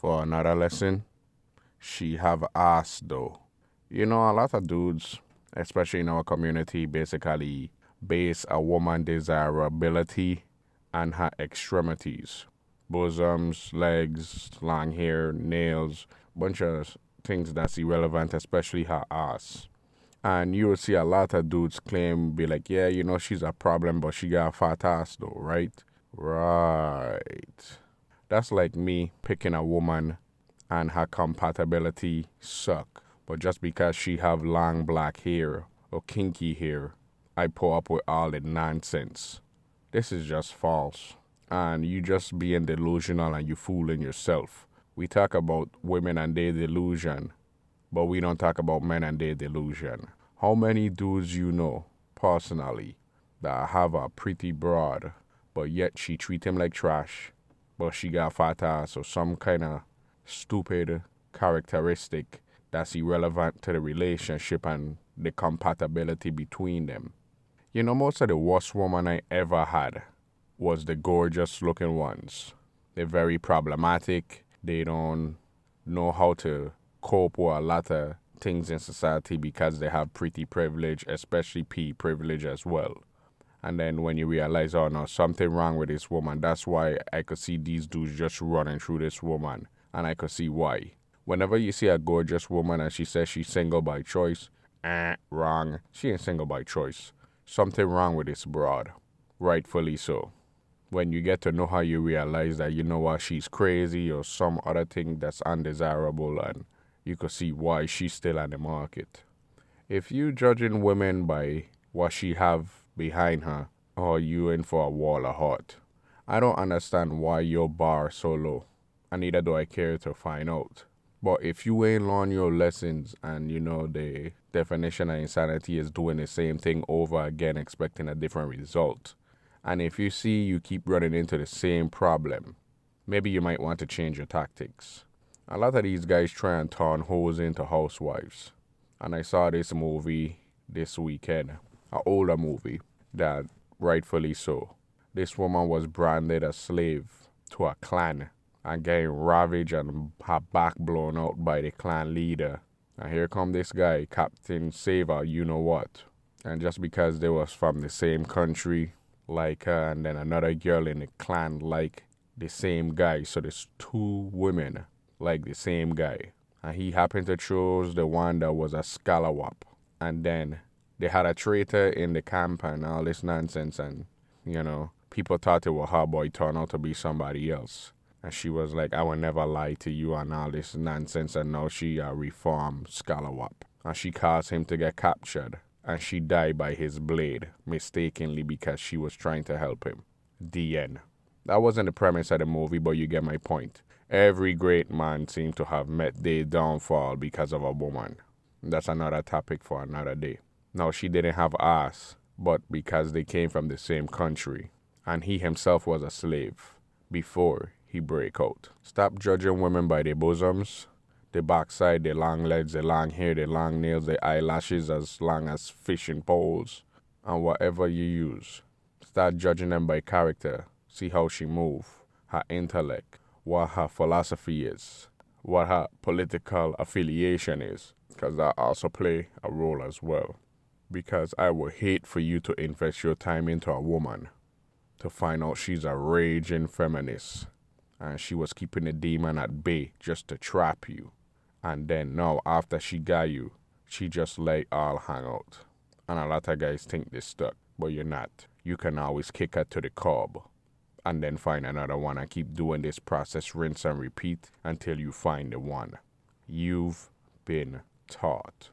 For another lesson, she have ass though. You know, a lot of dudes, especially in our community, basically base a woman desirability on her extremities. Bosoms, legs, long hair, nails, bunch of things that's irrelevant, especially her ass. And you will see a lot of dudes claim, be like, yeah, you know, she's a problem, but she got a fat ass though, right? Right. That's like me picking a woman and her compatibility suck. But just because she have long black hair or kinky hair, I pull up with all the nonsense. This is just false. And you just being delusional and you fooling yourself. We talk about women and their delusion, but we don't talk about men and their delusion. How many dudes you know, personally, that have a pretty broad, but yet she treat him like trash, but she got fat ass or some kind of stupid characteristic that's irrelevant to the relationship and the compatibility between them. You know, most of the worst woman I ever had was the gorgeous looking ones. They're very problematic. They don't know how to cope with a lot of things in society because they have pretty privilege, especially P privilege as well. And then when you realize, oh no, something wrong with this woman, that's why I could see these dudes just running through this woman. And I could see why. Whenever you see a gorgeous woman and she says she's single by choice, wrong. She ain't single by choice. Something wrong with this broad. Rightfully so. When you get to know her, you realize that, you know what, she's crazy or some other thing that's undesirable, and you could see why she's still on the market. If you judging women by what she have behind her, or you in for a wall of heart, I don't understand why your bar so low, and neither do I care to find out. But if you ain't learn your lessons and you know the definition of insanity is doing the same thing over again expecting a different result, and if you see you keep running into the same problem, maybe you might want to change your tactics. A lot of these guys try and turn hoes into housewives. And I saw this movie this weekend, an older movie, that rightfully so. This woman was branded a slave to a clan and getting ravaged and her back blown out by the clan leader. And here come this guy, Captain Saver, you know what. And just because they was from the same country, like her, and then another girl in the clan like the same guy. So there's two women like the same guy. And he happened to choose the one that was a scallywap. And then they had a traitor in the camp and all this nonsense. And, you know, people thought it was her, boy turned out to be somebody else. And she was like, I will never lie to you and all this nonsense. And now she a reformed scallywap. And she caused him to get captured. And she died by his blade, mistakenly because she was trying to help him. The end. That wasn't the premise of the movie, but you get my point. Every great man seemed to have met their downfall because of a woman. That's another topic for another day. Now, she didn't have ass, but because they came from the same country. And he himself was a slave before he break out. Stop judging women by their bosoms, the backside, the long legs, the long hair, the long nails, the eyelashes as long as fishing poles, and whatever you use. Start judging them by character. See how she move, her intellect, what her philosophy is, what her political affiliation is, because that also play a role as well. Because I would hate for you to invest your time into a woman to find out she's a raging feminist and she was keeping the demon at bay just to trap you. And then now, after she got you, she just let all hang out. And a lot of guys think they're stuck, but you're not. You can always kick her to the curb and then find another one and keep doing this process, rinse and repeat until you find the one. You've been taught.